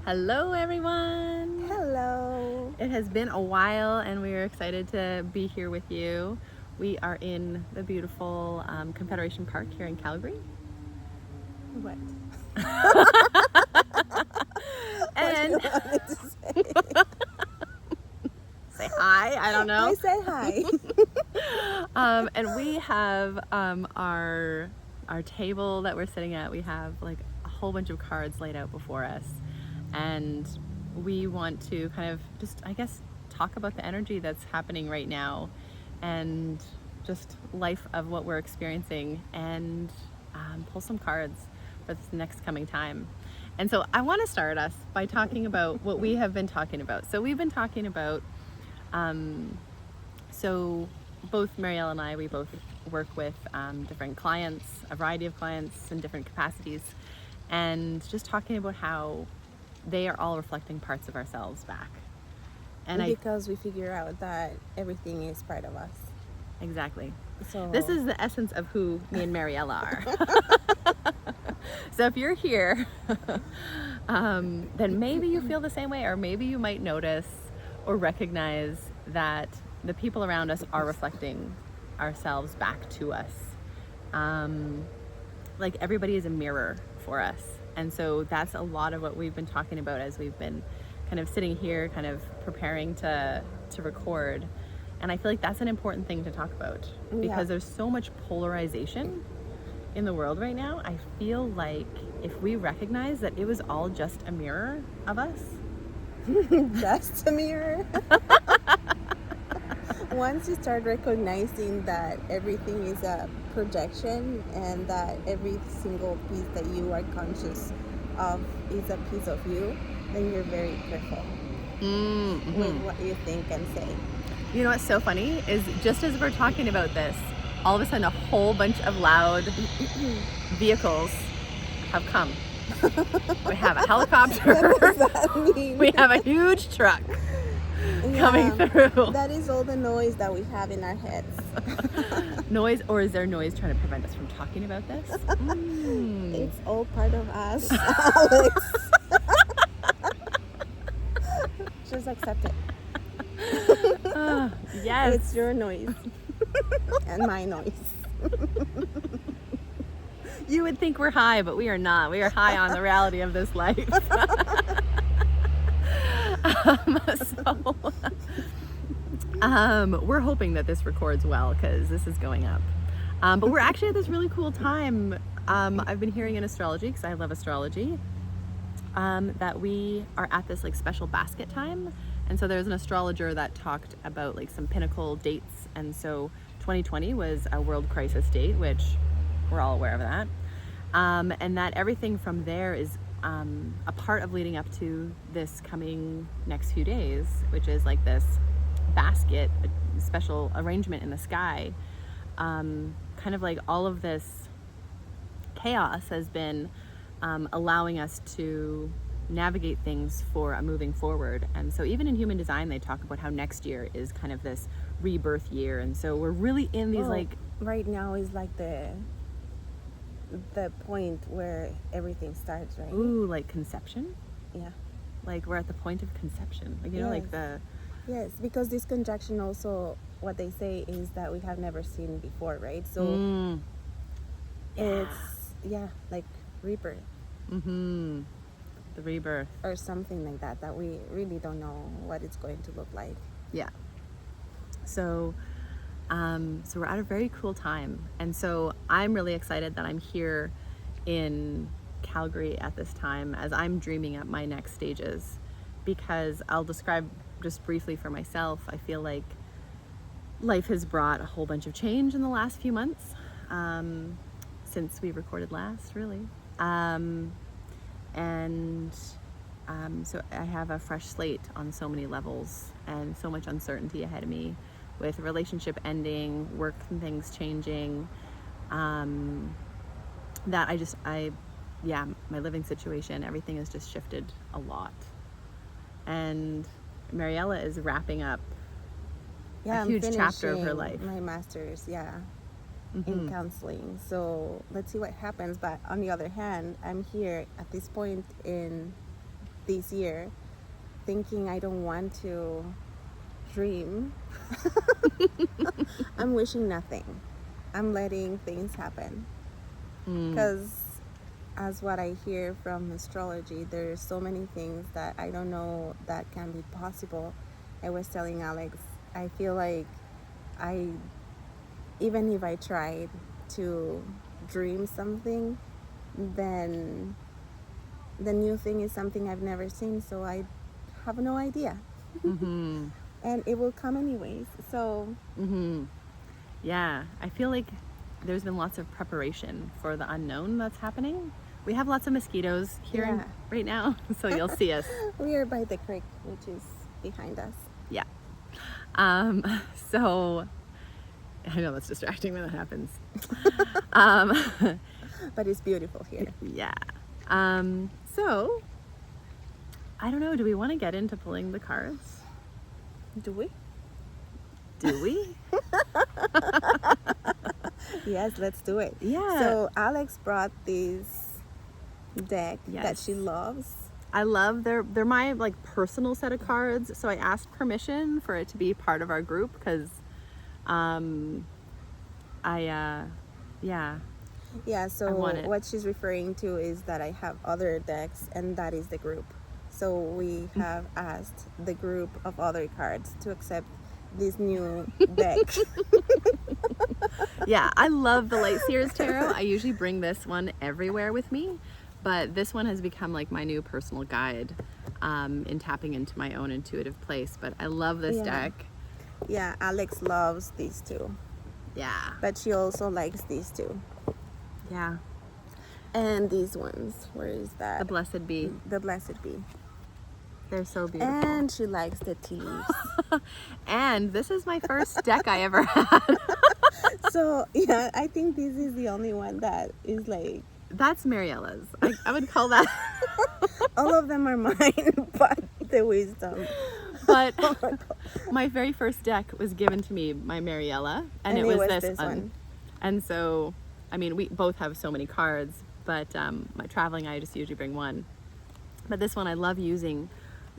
Hello, everyone. Hello. It has been a while, and we are excited to be here with you. We are in the beautiful Confederation Park here in Calgary. What? And What do you want me to say? say hi. I don't know. I said hi. And we have our table that we're sitting at. We have like a whole bunch of cards laid out before us, and we want to kind of just, I guess, talk about the energy that's happening right now, and just life of what we're experiencing, and pull some cards for this next coming time. And so I want to start us by talking about what we have been talking about. So we've been talking about so both Marielle and I, we both work with different clients, a variety of clients in different capacities, and just talking about how they are all reflecting parts of ourselves back. And because we figure out that everything is part of us. Exactly. So This is the essence of who me and Mariella are. So if you're here, then maybe you feel the same way, or maybe you might notice or recognize that the people around us are reflecting ourselves back to us. Like everybody is a mirror for us. And so that's a lot of what we've been talking about as we've been kind of sitting here, kind of preparing to record. And I feel like that's an important thing to talk about because there's so much polarization in the world right now. I feel like if we recognize that it was all just a mirror of us. just a mirror. Once you start recognizing that everything is a projection and that every single piece that you are conscious of is a piece of you, then you're very careful with what you think and say. You know what's so funny is just as we're talking about this, all of a sudden a whole bunch of loud vehicles have come. We have a helicopter. What does that mean? We have a huge truck coming through. That is all the noise that we have in our heads. Noise, or is there noise trying to prevent us from talking about this? It's all part of us, Alex. Just accept it. Yes. It's your noise and my noise. You would think we're high, but we are not. We are high on the reality of this life. We're hoping that this records well because this is going up. But we're actually at this really cool time. I've been hearing in astrology, because I love astrology, that we are at this like special basket time. And so there's an astrologer that talked about like some pinnacle dates. And so 2020 was a world crisis date, which we're all aware of that. And that everything from there is a part of leading up to this coming next few days, which is like this basket, a special arrangement in the sky. Kind of like all of this chaos has been allowing us to navigate things for moving forward. And so even in human design, they talk about how next year is kind of this rebirth year. And so we're really in these right now is like the point where everything starts, right? Ooh, like conception. Yeah, like we're at the point of conception, like, you know, like the yes, because this conjunction also, what they say is that we have never seen before, right? So it's like rebirth. The rebirth or something like that we really don't know what it's going to look like. So we're at a very cool time, and so I'm really excited that I'm here in Calgary at this time as I'm dreaming up my next stages, because I'll describe just briefly for myself. I feel like life has brought a whole bunch of change in the last few months, since we recorded last, really. So I have a fresh slate on so many levels and so much uncertainty ahead of me, with relationship ending, work and things changing, that my living situation, everything has just shifted a lot. And Mariella is wrapping up a huge chapter of her life. My master's, in counseling. So let's see what happens. But on the other hand, I'm here at this point in this year, thinking I don't want to dream. I'm wishing nothing. I'm letting things happen. Because as what I hear from astrology, there's so many things that I don't know that can be possible. I was telling Alex, I feel like even if I tried to dream something, then the new thing is something I've never seen, so I have no idea. And it will come anyways. So yeah, I feel like there's been lots of preparation for the unknown that's happening. We have lots of mosquitoes here right now, so you'll see us. We are by the creek, which is behind us. Yeah. So I know that's distracting when that happens. But it's beautiful here. Yeah. So I don't know, do we want to get into pulling the cards? Do we? Do we? Yes, let's do it. Yeah. So Alex brought this deck that she loves. I love they're my like personal set of cards, so I asked permission for it to be part of our group because Yeah, so what she's referring to is that I have other decks and that is the group. So we have asked the group of other cards to accept this new deck. Yeah, I love the Light Seers Tarot. I usually bring this one everywhere with me, but this one has become like my new personal guide in tapping into my own intuitive place. But I love this deck. Yeah, Alex loves these two. Yeah. But she also likes these two. Yeah. And these ones. Where is that? The Blessed Bee. The Blessed Bee. They're so beautiful. And she likes the tea leaves. And this is my first deck I ever had. So, yeah, I think this is the only one that is like... That's Mariella's. I would call that... All of them are mine, but the wisdom. But my very first deck was given to me by Mariella, and it was this one. And so, I mean, we both have so many cards, but my traveling, I just usually bring one. But this one I love using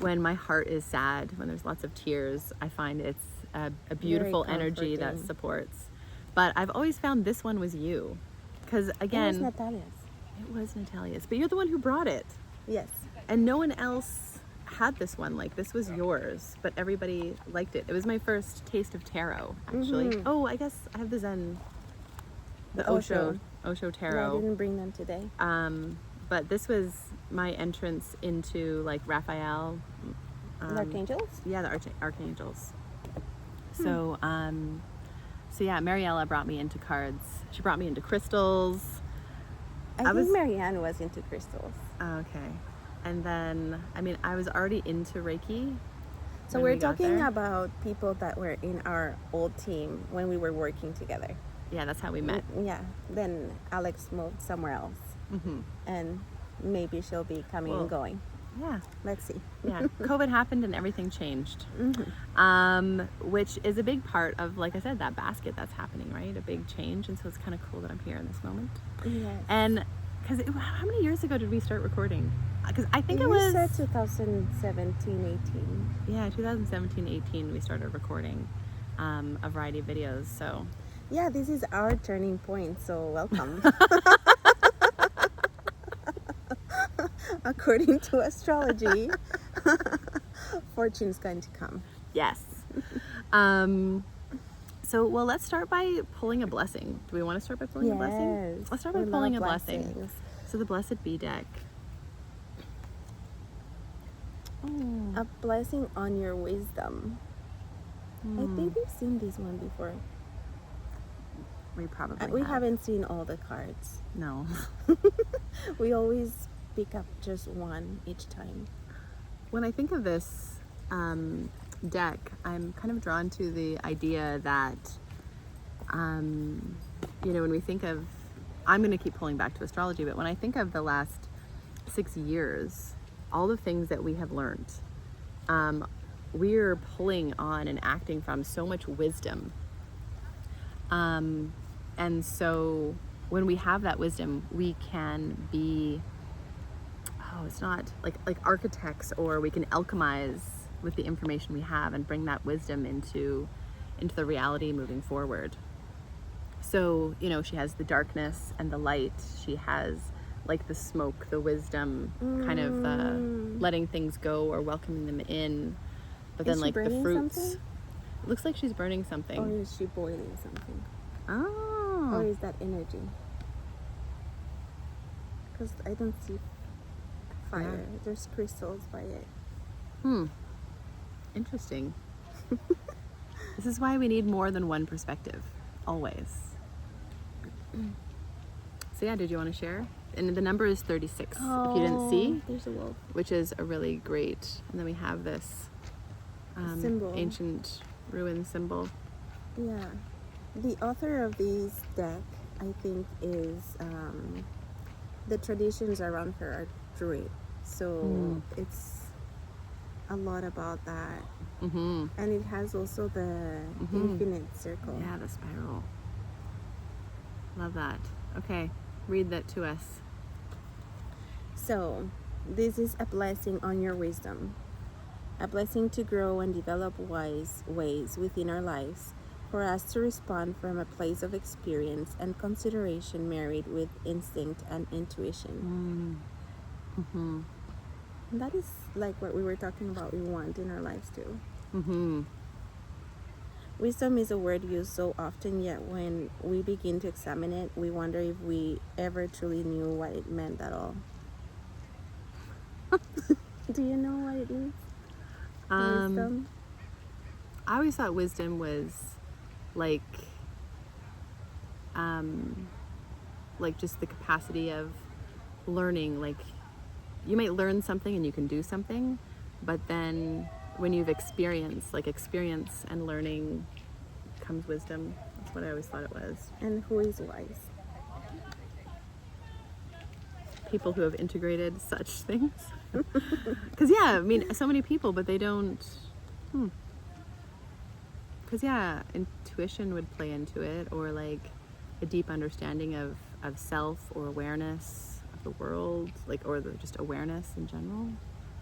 when my heart is sad, when there's lots of tears. I find it's a beautiful energy that supports. But I've always found this one was you. Because again... It was Natalia's. It was Natalia's. But you're the one who brought it. Yes. And no one else had this one. Like, this was yours. But everybody liked it. It was my first taste of tarot, actually. Oh, I guess I have the Zen. The Osho Tarot. Yeah, I didn't bring them today. But this was my entrance into like Raphael. The archangels? Yeah, the archangels. So, so yeah, Mariella brought me into cards. She brought me into crystals. I think Marianne was into crystals. Okay. And then, I mean, I was already into Reiki. So we're talking about people that were in our old team when we were working together. Yeah, that's how we met. Yeah. Then Alex moved somewhere else. And maybe she'll be coming and going. Yeah. Let's see. Yeah. COVID happened and everything changed. Which is a big part of, like I said, that basket that's happening, right? A big change. And so it's kind of cool that I'm here in this moment. Yes. And because how many years ago did we start recording? Because I think it was... was... 2017, 18. Yeah, 2017, 18 we started recording a variety of videos, so... Yeah, this is our turning point, so welcome. According to astrology, fortune's going to come. Yes. So, well, let's start by pulling a blessing. Do we want to start by pulling a blessing? Let's start by pulling a blessing. So the Blessed Bee deck. A blessing on your wisdom. I think we've seen this one before. We probably We haven't seen all the cards. No. We always pick up just one each time. When I think of this deck, I'm kind of drawn to the idea that, you know, when we think of, I'm going to keep pulling back to astrology, but when I think of the last 6 years, all the things that we have learned, we're pulling on and acting from so much wisdom. And so when we have that wisdom, we can be, it's not like architects, or we can alchemize with the information we have and bring that wisdom into the reality moving forward. So, you know, she has the darkness and the light. She has like the smoke, the wisdom, kind of the letting things go or welcoming them in. But then, Is she like the burning fruits. something? It looks like she's burning something. Or is she boiling something? Oh. Or is that energy? Because I don't see fire. Yeah. There's crystals by it. Interesting. This is why we need more than one perspective, always. So yeah, did you want to share? And the number is 36. Oh, if you didn't see, there's a wolf. which is a really great. And then we have this Symbol. ancient ruin symbol. Yeah. The author of this deck, I think, is the traditions around her are Druid. So it's a lot about that. Mm-hmm. And it has also the infinite circle. Yeah, the spiral. Love that. Okay, read that to us. So, this is a blessing on your wisdom, a blessing to grow and develop wise ways within our lives, for us to respond from a place of experience and consideration married with instinct and intuition. Mm-hmm. And that is like what we were talking about, we want in our lives too. Mm-hmm. Wisdom is a word used so often, yet when we begin to examine it, we wonder if we ever truly knew what it meant at all. Do you know what it means? Wisdom? I always thought wisdom was like just the capacity of learning. Like, you might learn something and you can do something, but then when you've experienced, like experience and learning comes wisdom. That's what I always thought it was. And who is wise? People who have integrated such things. Because yeah, I mean, so many people, but they don't. Because yeah, intuition would play into it, or like a deep understanding of self, or awareness of the world, like, or just awareness in general.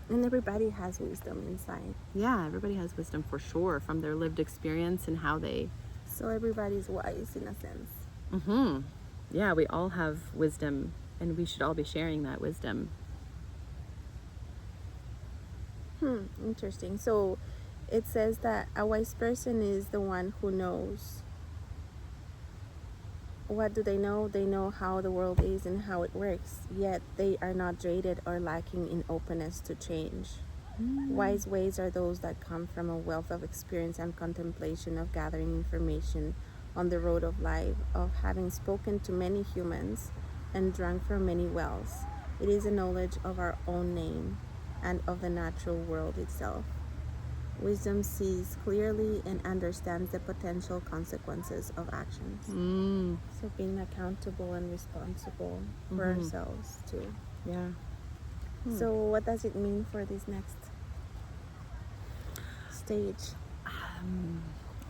And everybody has wisdom inside. Yeah, everybody has wisdom for sure, from their lived experience and how they. So everybody's wise in a sense. Yeah, we all have wisdom, and we should all be sharing that wisdom. Interesting. So it says that a wise person is the one who knows. What do they know? They know how the world is and how it works, yet they are not jaded or lacking in openness to change. Wise ways are those that come from a wealth of experience and contemplation, of gathering information on the road of life, of having spoken to many humans and drunk from many wells. It is a knowledge of our own name and of the natural world itself. Wisdom sees clearly and understands the potential consequences of actions. So being accountable and responsible for ourselves too. Yeah. So what does it mean for this next stage?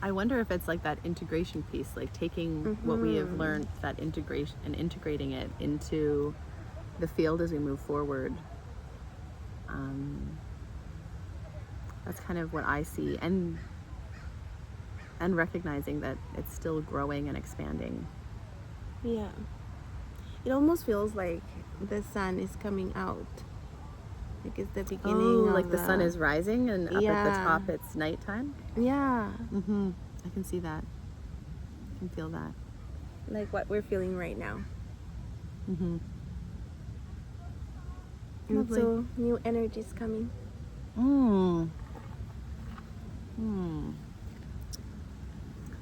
I wonder if it's like that integration piece, like taking what we have learned, that integration, and integrating it into the field as we move forward. That's kind of what I see, and recognizing that it's still growing and expanding. Yeah. It almost feels like the sun is coming out. Like it's the beginning of like the sun is rising, and up at the Yeah. top it's nighttime. Yeah. I can see that. I can feel that. Like what we're feeling right now. Lovely. So new energies coming.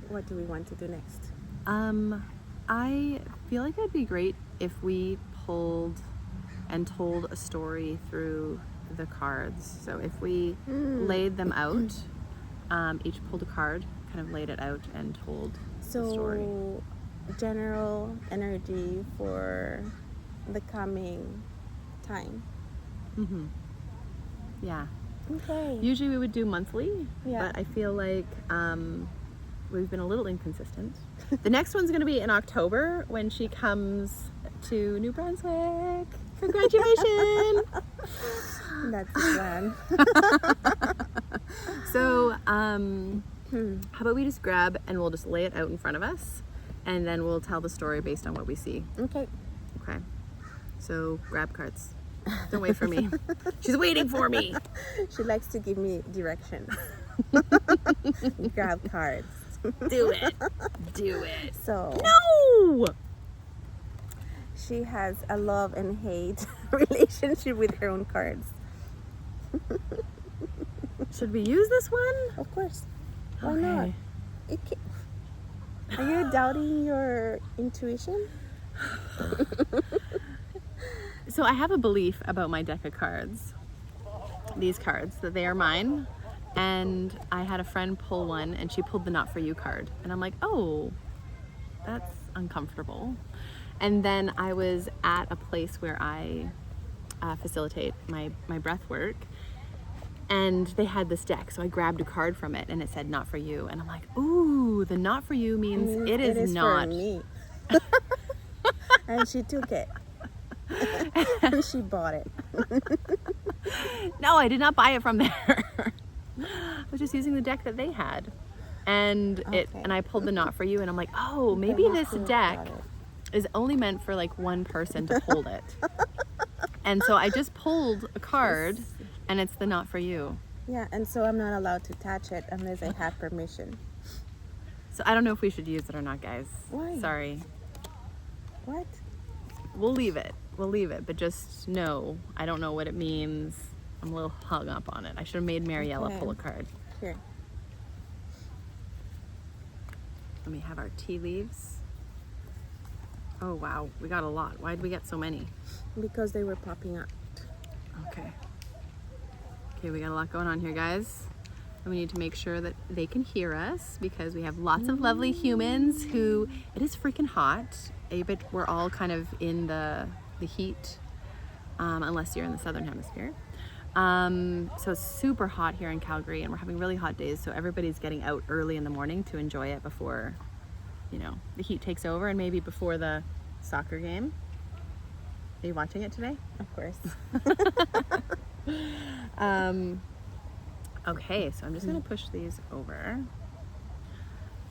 What do we want to do next? I feel like it'd be great if we pulled and told a story through the cards. So if we laid them out, each pulled a card, kind of laid it out and told the story. So general energy for the coming time. Yeah. Okay. Usually we would do monthly, Yeah. but I feel like we've been a little inconsistent. The next one's going to be in October when she comes to New Brunswick. Congratulations! That's the plan. So, how about we just grab and we'll just lay it out in front of us, and then we'll tell the story based on what we see. Okay. Okay. So grab cards. Don't wait for me. She's waiting for me. She likes to give me directions. Grab cards. Do it. Do it. So No! she has a love and hate relationship with her own cards. Should we use this one? Of course. Why Okay. not? Are you doubting your intuition? So I have a belief about my deck of cards. These cards, that they are mine. And I had a friend pull one and she pulled the not for you card. And I'm like, oh, that's uncomfortable. And then I was at a place where I facilitate my breath work. And they had this deck, so I grabbed a card from it and it said not for you. And I'm like, ooh, the not for you means it is not. For me. And she took it. And she bought it. No, I did not buy it from there. I was just using the deck that they had. And and I pulled the not for you and I'm like, oh, maybe But you this still deck got it. is only meant for like one person to hold it. And so I just pulled a card and it's the not for you. Yeah, and so I'm not allowed to touch it unless I have permission. So I don't know if we should use it or not, guys. Why? Sorry. What? We'll leave it. We'll leave it. But just know, I don't know what it means. I'm a little hung up on it. I should have made Mariella Okay. pull a card. Here. Let me have our tea leaves. Oh, wow. We got a lot. Why did we get so many? Because they were popping up. Okay. Okay, we got a lot going on here, guys. And we need to make sure that they can hear us because we have lots of lovely humans who, it is freaking hot. But we're all kind of in the heat, unless you're in the southern hemisphere. So it's super hot here in Calgary and we're having really hot days. So everybody's getting out early in the morning to enjoy it before, you know, the heat takes over and maybe before the soccer game. Are you watching it today? Of course. Okay, so I'm just gonna push these over.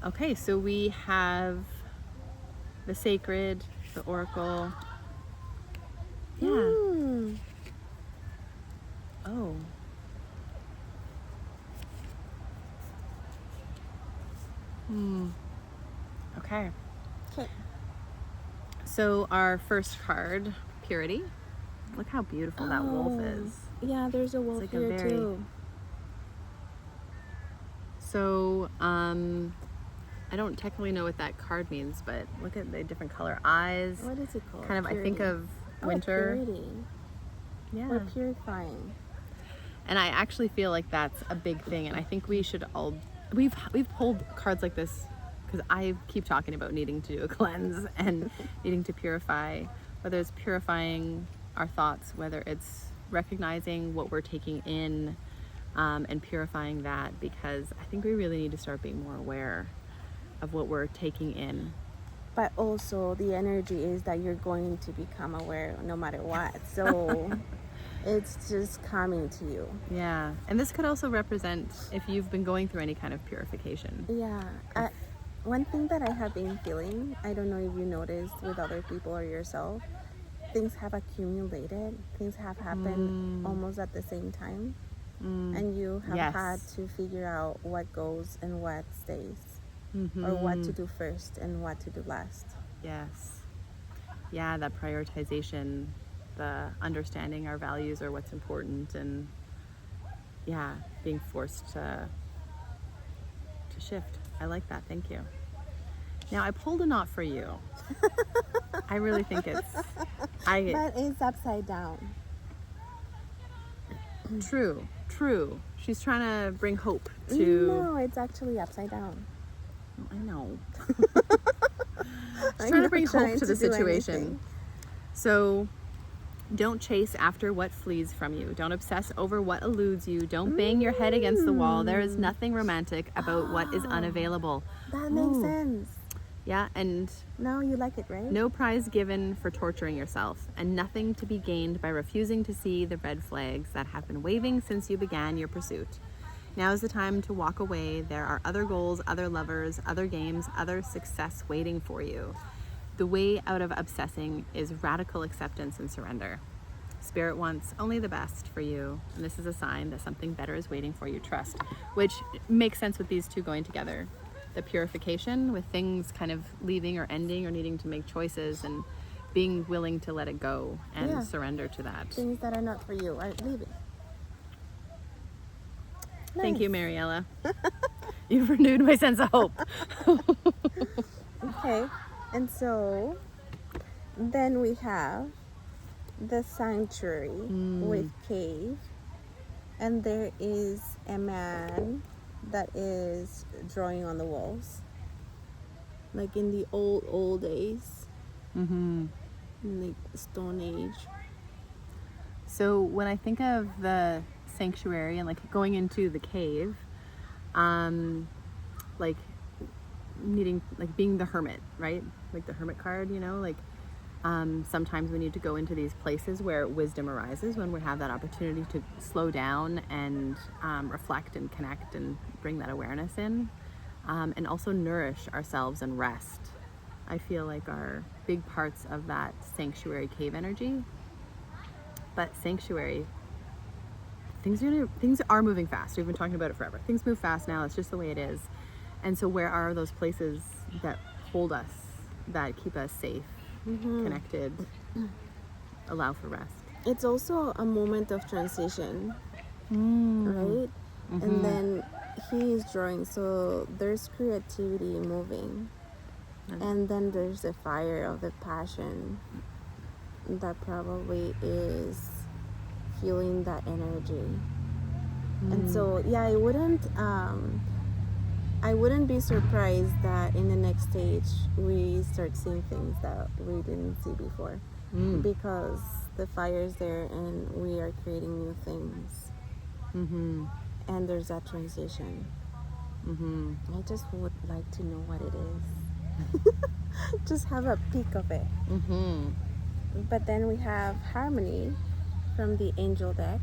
Okay, so we have the sacred, the oracle. Yeah. Mm. Oh. Okay. Okay. So our first card, purity. Look how beautiful that wolf is. Yeah, there's a wolf like a here very- too. So, I don't technically know what that card means, but look at the different color eyes. What is it called? Kind of, I think Purity. of winter. Oh, purity. Yeah. We're purifying. And I actually feel like that's a big thing, and I think we should all we've pulled cards like this because I keep talking about needing to do a cleanse and needing to purify, whether it's purifying our thoughts, whether it's recognizing what we're taking in, and purifying that, because I think we really need to start being more aware of what we're taking in. But also the energy is that you're going to become aware no matter what. So it's just coming to you. Yeah, and this could also represent if you've been going through any kind of purification. Yeah. One thing that I have been feeling, I don't know if you noticed with other people or yourself, things have accumulated. Things have happened almost at the same time. And you have Yes. had to figure out what goes and what stays. Or what to do first and what to do last. Yes. Yeah, that prioritization, the understanding our values or what's important, and yeah, being forced to shift. I like that. Thank you. Now I pulled a knot for you. I really think it's But it's upside down. true. She's trying to bring hope to No, it's actually upside down. I know. I'm Trying to not bring trying hope to to the do situation. anything. So don't chase after what flees from you. Don't obsess over what eludes you. Don't bang your head against the wall. There is nothing romantic about what is unavailable. That makes Ooh. sense. Yeah, and No, you like it, right? no prize given for torturing yourself, and nothing to be gained by refusing to see the red flags that have been waving since you began your pursuit. Now is the time to walk away. There are other goals, other lovers, other games, other success waiting for you. The way out of obsessing is radical acceptance and surrender. Spirit wants only the best for you, and this is a sign that something better is waiting for you. Trust, which makes sense with these two going together. The purification with things kind of leaving or ending or needing to make choices, and being willing to let it go and surrender to that. Things that are not for you are leaving. Thank you, Mariella. You've renewed my sense of hope. Okay, and so then we have the sanctuary with cave, and there is a man that is drawing on the walls, like in the old days, in the Stone Age. So when I think of the sanctuary and like going into the cave, like needing, like being the hermit, right? Like the hermit card, you know, like sometimes we need to go into these places where wisdom arises, when we have that opportunity to slow down and reflect and connect and bring that awareness in, and also nourish ourselves and rest. I feel like are big parts of that sanctuary cave energy. But sanctuary, things are moving fast. We've been talking about it forever. Things move fast now. It's just the way it is. And so where are those places that hold us, that keep us safe, connected, allow for rest? It's also a moment of transition, right? And then he is drawing, so there's creativity moving. And then there's the fire of the passion that probably is feeling that energy. And so, yeah, I wouldn't be surprised that in the next stage we start seeing things that we didn't see before, because the fire is there and we are creating new things. And there's that transition. I just would like to know what it is. Just have a peek of it. But then we have harmony from the angel deck.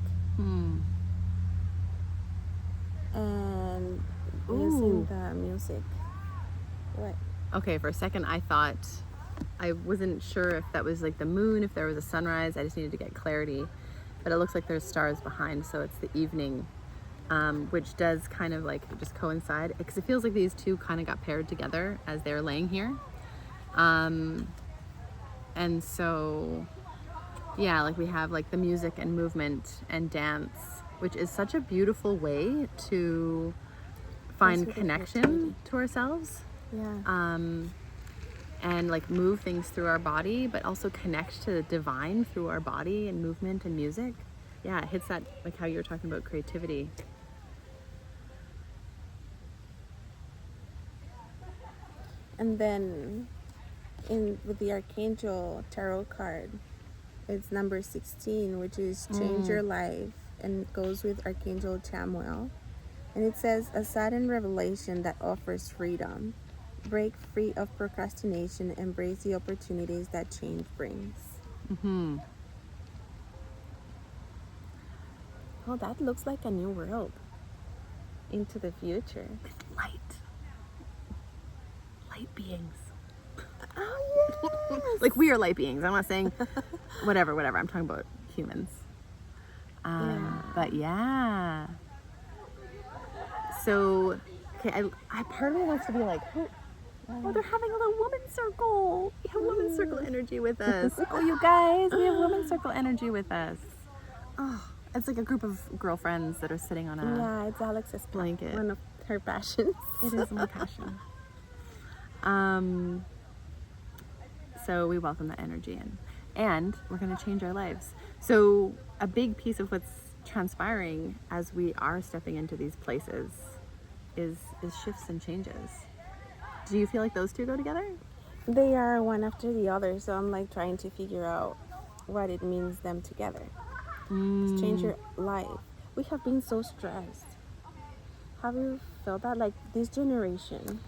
And using the music. What? Okay, for a second I thought, I wasn't sure if that was like the moon, if there was a sunrise. I just needed to get clarity. But it looks like there's stars behind, so it's the evening, which does kind of like just coincide, because it feels like these two kind of got paired together as they're laying here. And so, yeah, like we have like the music and movement and dance, which is such a beautiful way to find connection to ourselves. Yeah. And like move things through our body, but also connect to the divine through our body and movement and music. Yeah, it hits that, like how you were talking about creativity. And then with the Archangel Tarot card, it's number 16, which is change your life, and it goes with Archangel Chamuel. And it says, a sudden revelation that offers freedom. Break free of procrastination, embrace the opportunities that change brings. Oh, that looks like a new world into the future. Light beings. Oh, yes. Like we are light beings. I'm not saying whatever. I'm talking about humans. But yeah. So, okay, I part of me wants to be like, oh, they're having a little woman circle. We have woman circle energy with us. Oh, you guys, we have woman circle energy with us. Oh, it's like a group of girlfriends that are sitting on a Yeah, it's Alex's blanket. One of her passions. It is my passion. So we welcome that energy in, and we're going to change our lives. So a big piece of what's transpiring as we are stepping into these places is shifts and changes. Do you feel like those two go together? They are one after the other, so I'm like trying to figure out what it means them together. Just change your life. We have been so stressed. Have you felt that? Like this generation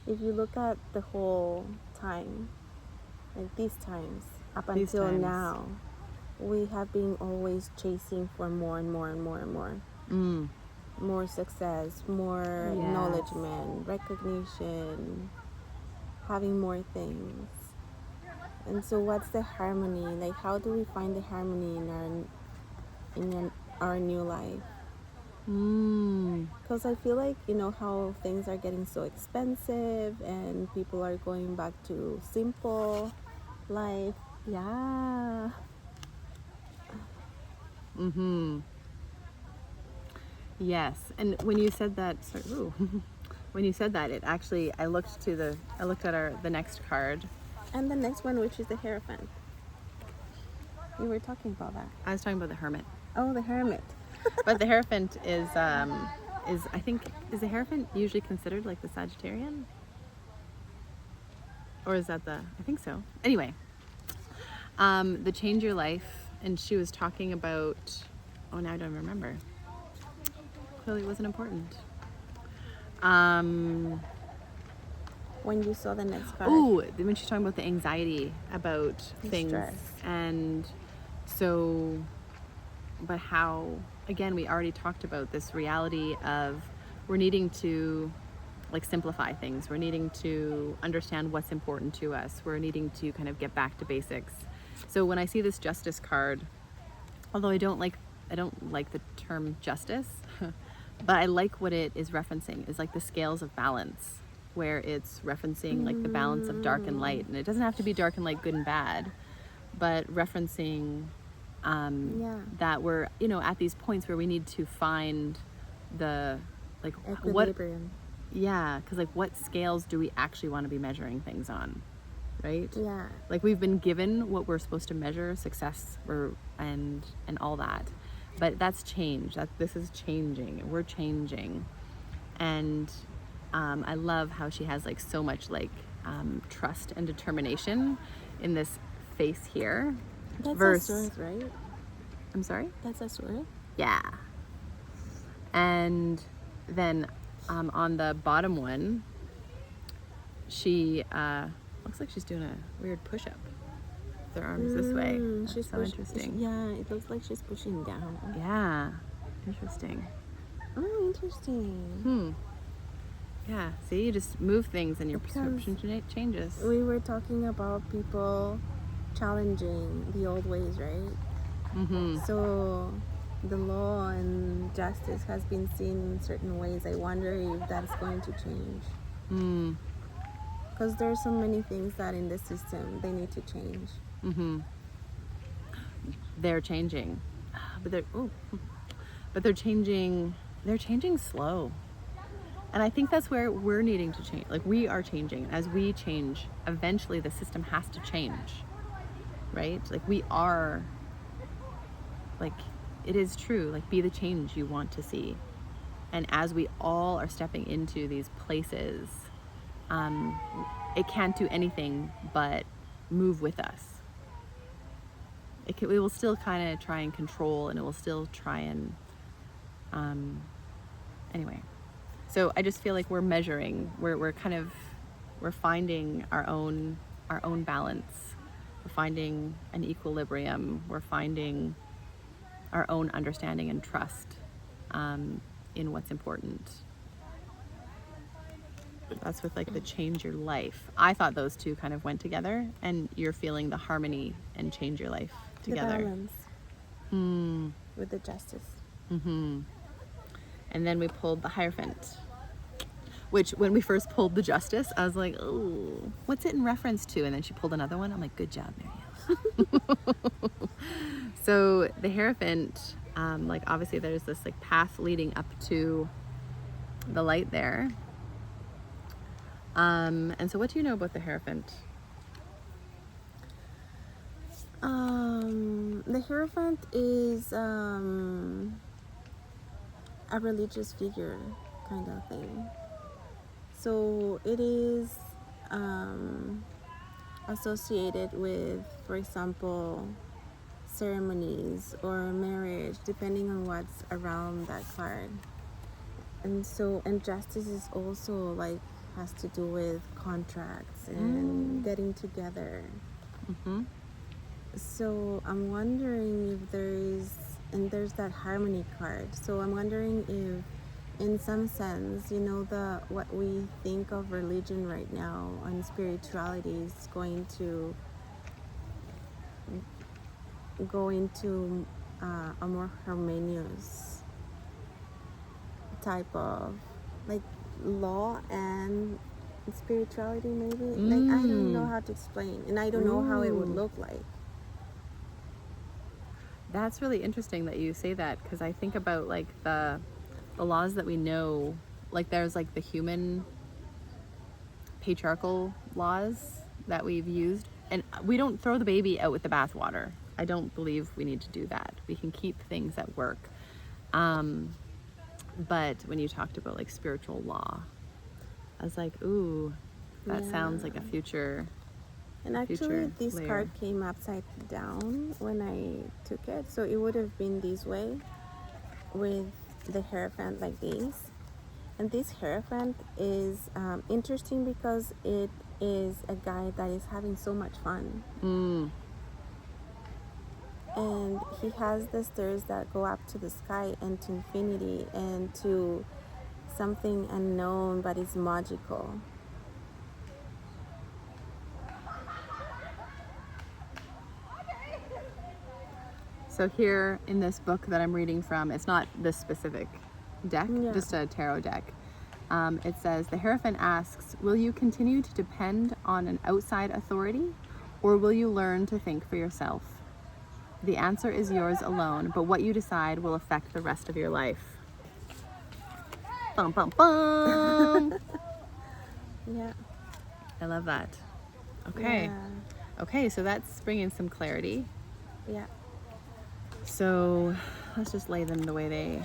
if you look at the whole time, like these times, up These until times. now, we have been always chasing for more and more and more and more. More success, more Yes. acknowledgement, recognition, having more things. And so what's the harmony? Like, how do we find the harmony in our new life? Because I feel like, you know, how things are getting so expensive and people are going back to simple life. Yeah. Yes. And when you said that, sorry, when you said that, it actually, I looked at the next card. And the next one, which is the Hierophant. You were talking about that. I was talking about the Hermit. Oh, the Hermit. But the Hierophant is I think, is the Hierophant usually considered like the Sagittarian? Or is that I think so. Anyway, the Change Your Life, and she was talking about, oh, now I don't remember. Clearly it wasn't important. When you saw the next card. Oh, when she's talking about the anxiety about things. Stress. And so, but how, again, we already talked about this reality of we're needing to like simplify things. We're needing to understand what's important to us. We're needing to kind of get back to basics. So when I see this Justice card, although I don't like the term justice, but I like what it is referencing is like the scales of balance, where it's referencing like the balance of dark and light. And it doesn't have to be dark and light, good and bad, but referencing that we're, you know, at these points where we need to find the like Equilibrium. because like what scales do we actually want to be measuring things on, right? Yeah. Like we've been given what we're supposed to measure, success and all that, but that's changed. This is changing. We're changing, and I love how she has like so much like trust and determination in this face here. That's a sword, right? I'm sorry? That's a sword? Yeah. And then on the bottom one, she looks like she's doing a weird push-up. With her arms this way. That's so interesting. Yeah, it looks like she's pushing down. Yeah. Interesting. Oh, interesting. Yeah. See, you just move things and your perception changes. We were talking about people challenging the old ways, right? So the law and justice has been seen in certain ways. I wonder if that's going to change. Because there are so many things that in the system they need to change. They're changing, but they're changing. They're changing slow, and I think that's where we're needing to change. Like we are changing. As we change, eventually the system has to change, right? Like we are. Like it is true. Like be the change you want to see, and as we all are stepping into these places, it can't do anything but move with us. It will still kind of try and control, and it will still try and anyway. So I just feel like we're measuring. We're finding our own balance. We're finding an equilibrium. We're finding our own understanding and trust in what's important. That's with like the change your life. I thought those two kind of went together, and you're feeling the harmony and change your life together. The balance with the justice. And then we pulled the Hierophant, which when we first pulled the Justice, I was like, oh, what's it in reference to? And then she pulled another one. I'm like, good job, Marielle. So the Hierophant, like obviously there's this like path leading up to the light there. And so what do you know about the Hierophant? The Hierophant is a religious figure kind of thing. So it is associated with, for example, ceremonies or marriage, depending on what's around that card. And so, and justice is also like has to do with contracts and getting together. So I'm wondering if there's that harmony card. So I'm wondering if, in some sense, what we think of religion right now and spirituality is going to go into a more harmonious type of like law and spirituality, maybe. Like, I don't know how to explain, and I don't know how it would look like. That's really interesting that you say that, because I think about like the laws that we know, like there's like the human patriarchal laws that we've used, and we don't throw the baby out with the bathwater. I don't believe we need to do that. We can keep things that work. But when you talked about like spiritual law, I was like, ooh, that sounds like a future. And actually, this card came upside down when I took it. So it would have been this way with the Hierophant like this. And this Hierophant is interesting because it is a guy that is having so much fun. And he has the stairs that go up to the sky and to infinity and to something unknown, but it's magical. So here in this book that I'm reading from, it's not this specific deck, just a tarot deck. It says, the Hierophant asks, will you continue to depend on an outside authority, or will you learn to think for yourself? The answer is yours alone, but what you decide will affect the rest of your life. Bum, bum, bum. Yeah. I love that. Okay. Yeah. Okay, so that's bringing some clarity. Yeah. So let's just lay them the way they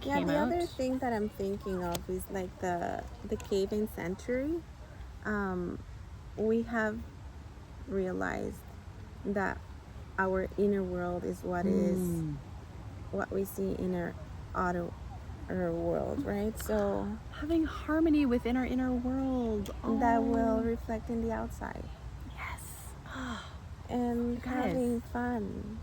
came out. Other thing that I'm thinking of is like the cave-in century. We have realized that our inner world is what we see in our outer world, right? So having harmony within our inner world that will reflect in the outside. Yes. And having fun.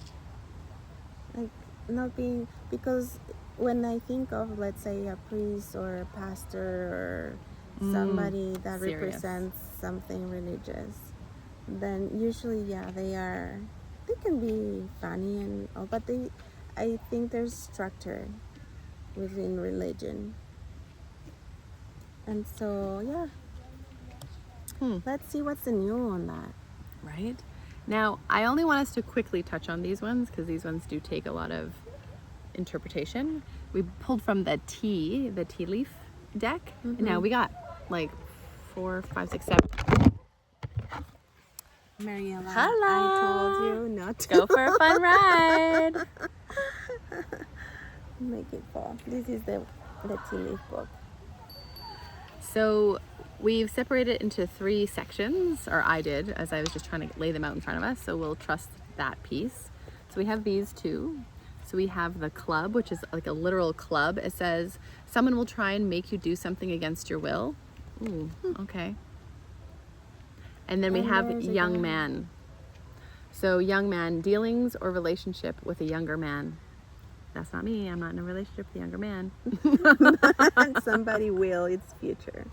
Like, not being, because when I think of, let's say, a priest or a pastor or somebody that represents something religious, then usually, they can be funny and all, but I think there's structure within religion. And so, let's see what's the new on that. Right? Now, I only want us to quickly touch on these ones because these ones do take a lot of interpretation. We pulled from the tea leaf deck, and now we got like 4, 5, 6, 7. Mariella, hello. I told you not to go for a fun ride. Make it fall. This is the tea leaf book. So we've separated into 3 sections, or I did, as I was just trying to lay them out in front of us. So we'll trust that piece. So we have these 2. So we have the club, which is like a literal club. It says, someone will try and make you do something against your will. Ooh, okay. And then we have young man. So young man, dealings or relationship with a younger man. That's not me. I'm not in a relationship with a younger man. Somebody will. It's future.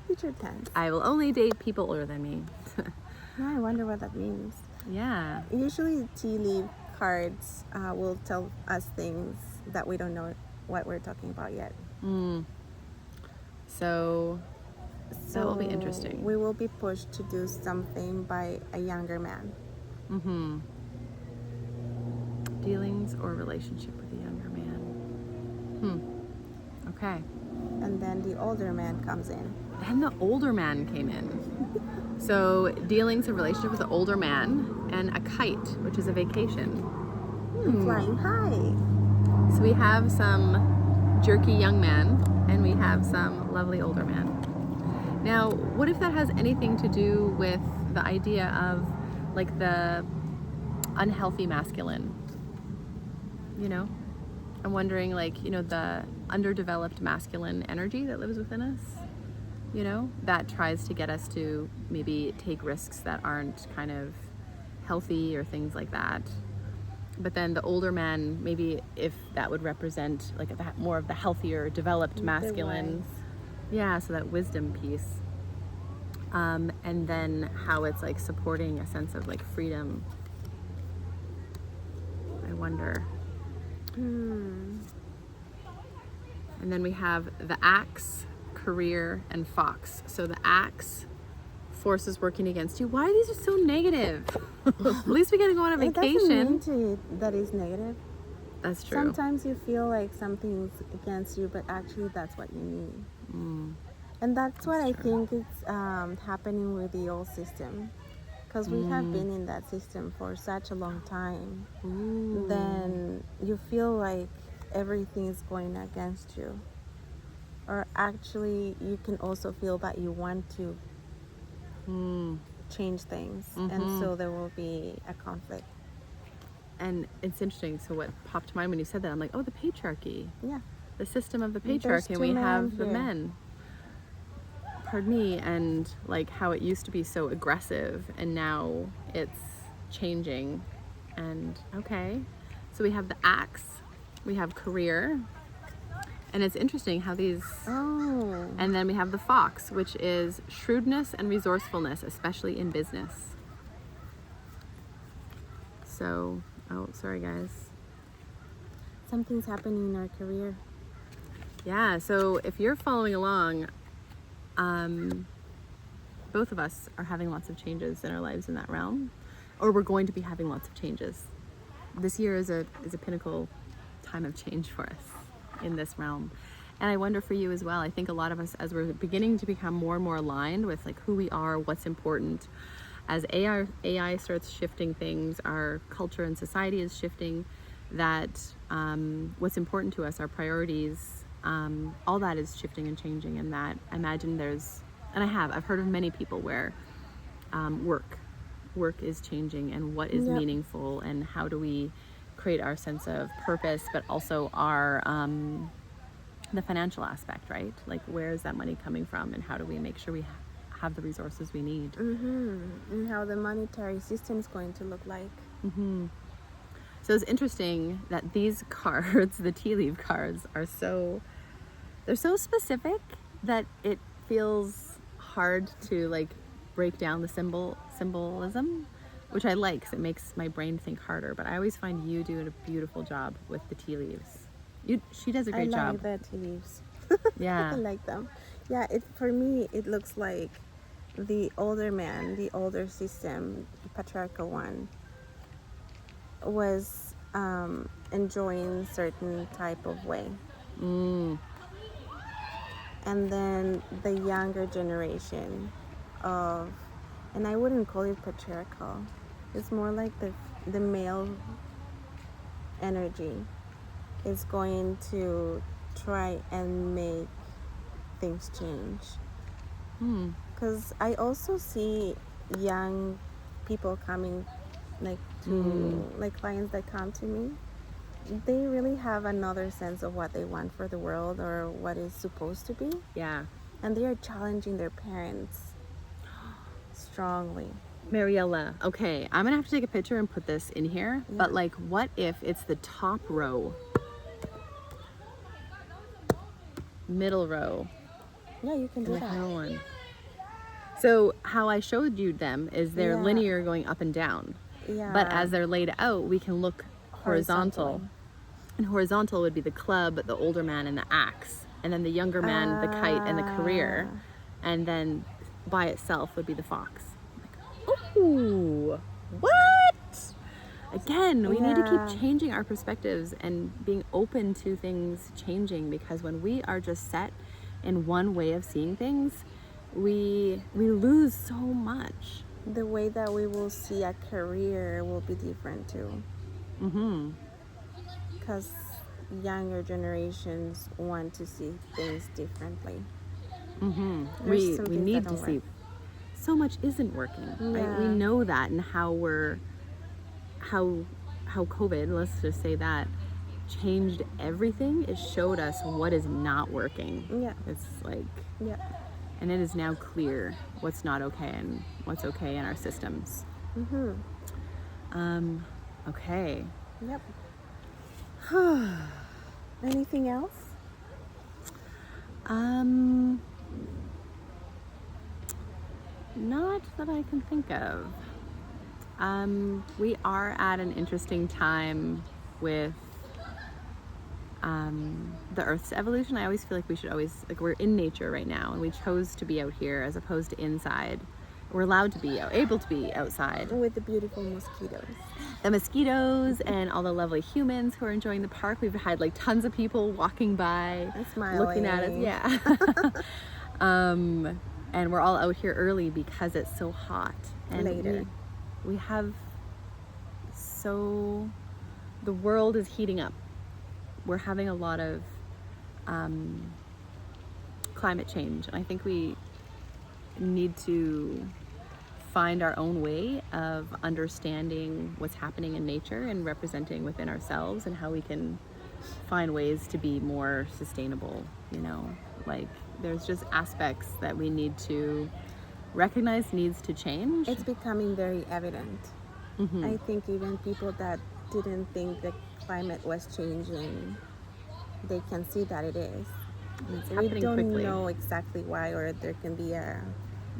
Future tense. I will only date people older than me. I wonder what that means. Yeah. Usually tea leaf cards will tell us things that we don't know what we're talking about yet. So that will be interesting. We will be pushed to do something by a younger man. Dealings or relationship with a younger man. Okay. And then the older man comes in. Then the older man came in. So dealings or relationship with the older man, and a kite, which is a vacation. Flying high. So we have some jerky young man, and we have some lovely older man. Now, what if that has anything to do with the idea of like the unhealthy masculine? You know, I'm wondering, like, you know, the underdeveloped masculine energy that lives within us. you know, that tries to get us to maybe take risks that aren't kind of healthy or things like that. But then the older man, maybe if that would represent like more of the healthier, developed masculine. Yeah, so that wisdom piece. And then how it's like supporting a sense of like freedom. I wonder. And then we have the axe, career, and fox. So the axe, forces working against you. Why are these so negative? At least we get to go on a vacation. It doesn't mean that is negative. That's true. Sometimes you feel like something's against you, but actually that's what you need. And that's what I think is happening with the old system. Because we have been in that system for such a long time. Then you feel like everything is going against you. Or actually, you can also feel that you want to change things. And so there will be a conflict. And it's interesting. So what popped to mind when you said that, I'm like, oh, the patriarchy. Yeah. The system of the patriarchy. And we have the men. Pardon me. And like how it used to be so aggressive and now it's changing. And okay. So we have the axe. We have career. And it's interesting how these... And then we have the fox, which is shrewdness and resourcefulness, especially in business. So, sorry guys. Something's happening in our career. Yeah, so if you're following along, both of us are having lots of changes in our lives in that realm. Or we're going to be having lots of changes. This year is a pinnacle time of change for us in this realm. And I wonder for you as well. I think a lot of us, as we're beginning to become more and more aligned with like who we are, what's important, as AI starts shifting things, our culture and society is shifting, that what's important to us, our priorities, all that is shifting and changing. And that I imagine I've heard of many people where work is changing and what is meaningful and how do we create our sense of purpose, but also our the financial aspect, right? Like where is that money coming from and how do we make sure we have the resources we need? And how the monetary system is going to look like. So it's interesting that these cards, the tea leaf cards, they're so specific that it feels hard to like break down the symbolism, which I like because it makes my brain think harder. But I always find you doing a beautiful job with the tea leaves. She does a great job. I like the tea leaves. Yeah. I like them. Yeah, for me, it looks like the older man, the older system, the patriarchal one, was enjoying certain type of way. And then the younger generation and I wouldn't call it patriarchal. It's more like the male energy is going to try and make things change. Because I also see young people coming like to like clients that come to me. They really have another sense of what they want for the world or what is supposed to be. Yeah. And they are challenging their parents strongly. Mariella, okay, I'm gonna have to take a picture and put this in here, but like what if it's the top row, middle row, Yeah, you can do and the that. middle one? So how I showed you them is they're linear going up and down, but as they're laid out we can look horizontal. And horizontal would be the club, the older man, and the axe, and then the younger man, the kite, and the career, and then by itself would be the fox. Like, ooh, what? Again, we need to keep changing our perspectives and being open to things changing, because when we are just set in one way of seeing things, we lose so much. The way that we will see a career will be different too. Because younger generations want to see things differently. We need to see so much isn't working. Right? We know that, and how COVID, let's just say that, changed everything. It showed us what is not working. Yeah. It's like And it is now clear what's not okay and what's okay in our systems. Okay. Yep. Anything else? Not that I can think of. We are at an interesting time with the Earth's evolution. I always feel like we should always, like, we're in nature right now, and we chose to be out here as opposed to inside. We're allowed to be able to be outside. With the beautiful mosquitoes. The mosquitoes and all the lovely humans who are enjoying the park. We've had like tons of people walking by, And smiling. looking at us. Yeah. And we're all out here early because it's so hot. And Later. we have the world is heating up. We're having a lot of climate change, and I think we need to find our own way of understanding what's happening in nature and representing within ourselves, and how we can find ways to be more sustainable. Like, there's just aspects that we need to recognize needs to change. It's becoming very evident. I think even people that didn't think the climate was changing, they can see that it is. It's We happening don't quickly. know exactly why, or there can be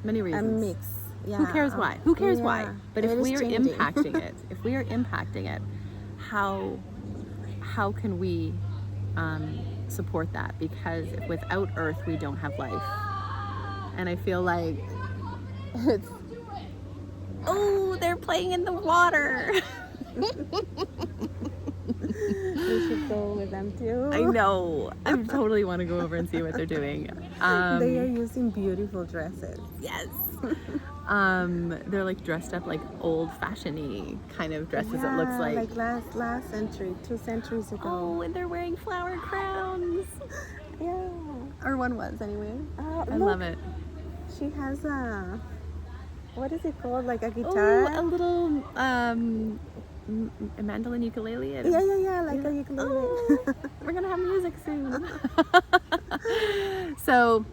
Many a reasons. mix. Yeah. Who cares why? Who cares why? Yeah. But if It is we are changing. impacting it, how can we support that? Because without Earth, we don't have life. And I feel like it's, oh, they're playing in the water. We should go with them too. I know. I totally want to go over and see what they're doing. They are using beautiful dresses. Yes. They're like dressed up like old-fashioned-y kind of dresses. It looks like last century, 2 centuries ago. oh, and they're wearing flower crowns. Yeah. Or one was anyway. I Look, love it. She has what is it called? Like a guitar? Oh, a little a mandolin ukulele. Yeah, like a ukulele. Oh, we're gonna have music soon. So,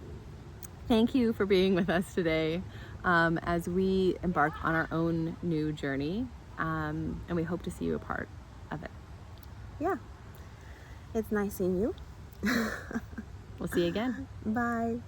thank you for being with us today as we embark on our own new journey, and we hope to see you a part of it. Yeah. It's nice seeing you. We'll see you again. Bye.